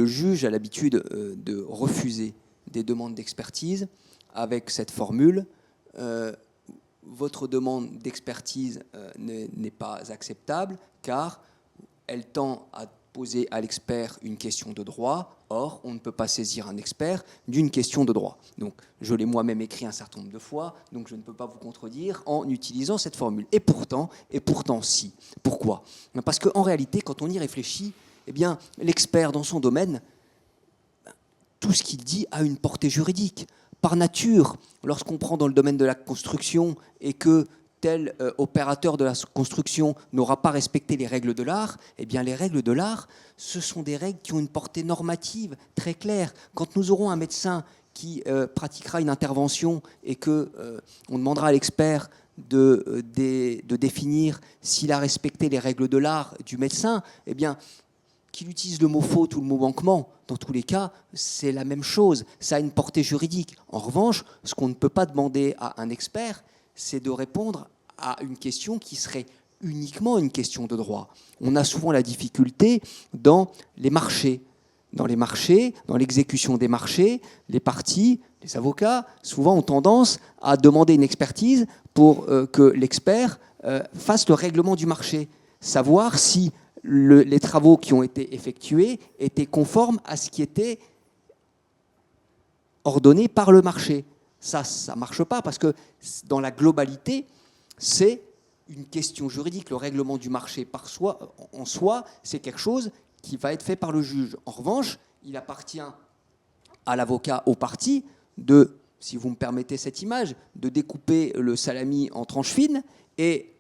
juge a l'habitude de refuser des demandes d'expertise avec cette formule votre demande d'expertise n'est pas acceptable car elle tend à poser à l'expert une question de droit. Or, on ne peut pas saisir un expert d'une question de droit. Donc, je l'ai moi-même écrit un certain nombre de fois, donc je ne peux pas vous contredire en utilisant cette formule. Et pourtant si. Pourquoi ? Parce qu'en réalité, quand on y réfléchit, eh bien, l'expert dans son domaine, tout ce qu'il dit a une portée juridique. Par nature, lorsqu'on prend dans le domaine de la construction et que tel opérateur de la construction n'aura pas respecté les règles de l'art, eh bien les règles de l'art, ce sont des règles qui ont une portée normative très claire. Quand nous aurons un médecin qui pratiquera une intervention et qu'on demandera à l'expert de définir s'il a respecté les règles de l'art du médecin, eh bien, qu'il utilise le mot faute ou le mot manquement, dans tous les cas, c'est la même chose. Ça a une portée juridique. En revanche, ce qu'on ne peut pas demander à un expert, c'est de répondre à une question qui serait uniquement une question de droit. On a souvent la difficulté dans les marchés. Dans les marchés, dans l'exécution des marchés, les parties, les avocats, souvent ont tendance à demander une expertise pour que l'expert fasse le règlement du marché. Savoir si les travaux qui ont été effectués étaient conformes à ce qui était ordonné par le marché. Ça ne marche pas parce que dans la globalité, c'est une question juridique. Le règlement du marché en soi, c'est quelque chose qui va être fait par le juge. En revanche, il appartient à l'avocat, aux parties, si vous me permettez cette image, de découper le salami en tranches fines. Et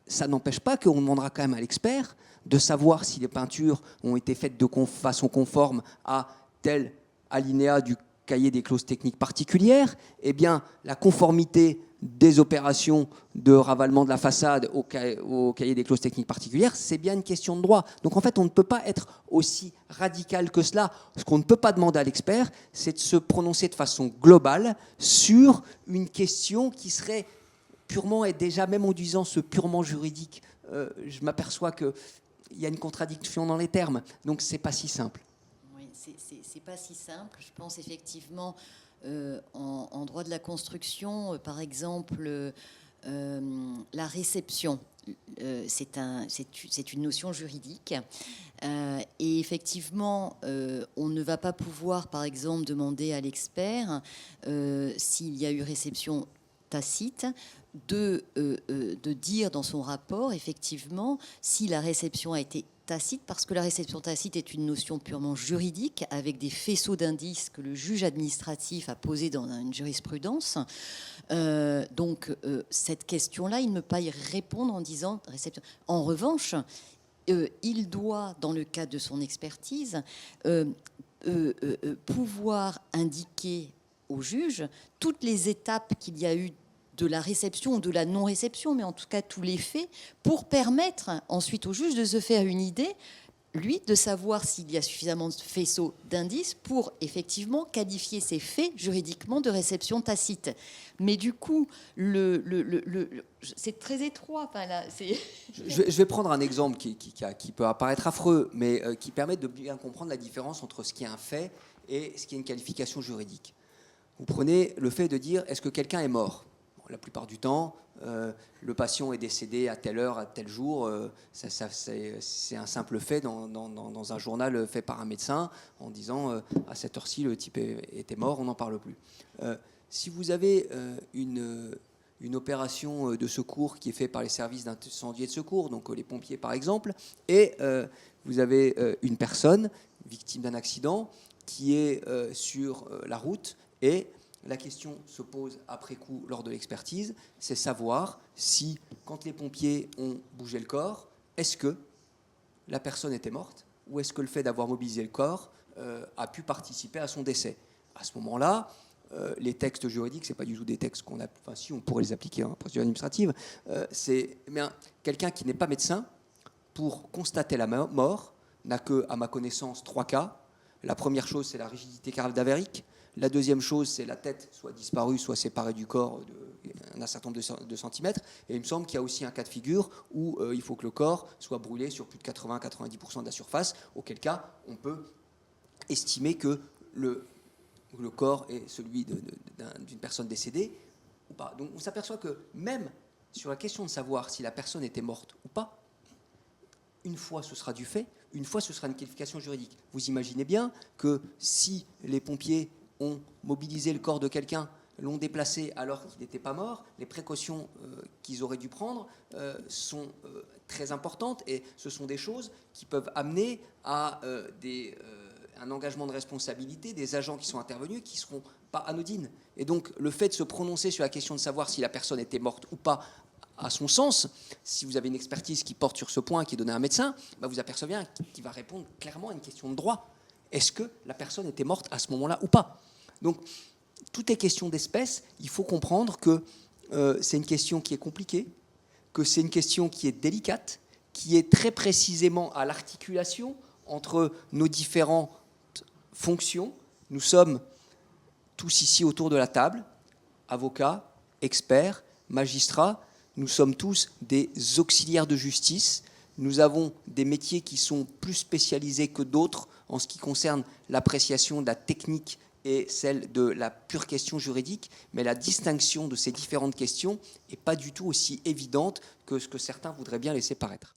ça n'empêche pas qu'on demandera quand même à l'expert de savoir si les peintures ont été faites de façon conforme à tel alinéa du cahier des clauses techniques particulières. Eh bien, la conformité des opérations de ravalement de la façade au cahier des clauses techniques particulières, c'est bien une question de droit. Donc en fait, on ne peut pas être aussi radical que cela. Ce qu'on ne peut pas demander à l'expert, c'est de se prononcer de façon globale sur une question qui serait purement, et déjà même en disant ce purement juridique, je m'aperçois qu'il y a une contradiction dans les termes. Donc c'est pas si simple. Oui, c'est pas si simple. Je pense effectivement en droit de la construction, par exemple, la réception, c'est une notion juridique. Et effectivement, on ne va pas pouvoir, par exemple, demander à l'expert s'il y a eu réception tacite, de dire dans son rapport, effectivement, si la réception a été tacite, parce que la réception tacite est une notion purement juridique, avec des faisceaux d'indices que le juge administratif a posés dans une jurisprudence. Donc, cette question-là, il ne peut pas y répondre en disant réception. En revanche, il doit, dans le cadre de son expertise, pouvoir indiquer au juge toutes les étapes qu'il y a eu de la réception ou de la non-réception, mais en tout cas tous les faits, pour permettre ensuite au juge de se faire une idée, lui, de savoir s'il y a suffisamment de faisceaux d'indices pour effectivement qualifier ces faits juridiquement de réception tacite. Mais du coup, c'est très étroit. Enfin, là, je vais prendre un exemple qui peut apparaître affreux, mais qui permet de bien comprendre la différence entre ce qui est un fait et ce qui est une qualification juridique. Vous prenez le fait de dire, est-ce que quelqu'un est mort ? La plupart du temps, le patient est décédé à telle heure, à tel jour. C'est un simple fait dans un journal fait par un médecin en disant à cette heure-ci, le type était mort, on n'en parle plus. Si vous avez une opération de secours qui est faite par les services d'incendie et de secours, donc les pompiers par exemple, et vous avez une personne victime d'un accident qui est sur la route et la question se pose après coup lors de l'expertise, c'est savoir si, quand les pompiers ont bougé le corps, est-ce que la personne était morte ou est-ce que le fait d'avoir mobilisé le corps a pu participer à son décès. À ce moment-là, les textes juridiques, ce n'est pas du tout des textes qu'on a... Enfin, si, on pourrait les appliquer en procédure administrative. C'est quelqu'un qui n'est pas médecin, pour constater la mort, n'a que, à ma connaissance, 3 cas. La première chose, c'est la rigidité cadavérique. La deuxième chose, c'est la tête soit disparue, soit séparée du corps d'un certain nombre de centimètres. Et il me semble qu'il y a aussi un cas de figure où il faut que le corps soit brûlé sur plus de 80-90% de la surface, auquel cas on peut estimer que le corps est celui d'une personne décédée ou pas. Donc on s'aperçoit que même sur la question de savoir si la personne était morte ou pas, une fois ce sera du fait, une fois ce sera une qualification juridique. Vous imaginez bien que si les pompiers ont mobilisé le corps de quelqu'un, l'ont déplacé alors qu'il n'était pas mort, les précautions qu'ils auraient dû prendre sont très importantes, et ce sont des choses qui peuvent amener à un engagement de responsabilité des agents qui sont intervenus qui ne seront pas anodines. Et donc le fait de se prononcer sur la question de savoir si la personne était morte ou pas, à son sens, si vous avez une expertise qui porte sur ce point, qui est donnée à un médecin, vous apercevez qu'il va répondre clairement à une question de droit. Est-ce que la personne était morte à ce moment-là ou pas? Donc, toutes les questions d'espèce, il faut comprendre que c'est une question qui est compliquée, que c'est une question qui est délicate, qui est très précisément à l'articulation entre nos différentes fonctions. Nous sommes tous ici autour de la table, avocats, experts, magistrats. Nous sommes tous des auxiliaires de justice. Nous avons des métiers qui sont plus spécialisés que d'autres en ce qui concerne l'appréciation de la technique et celle de la pure question juridique, mais la distinction de ces différentes questions n'est pas du tout aussi évidente que ce que certains voudraient bien laisser paraître.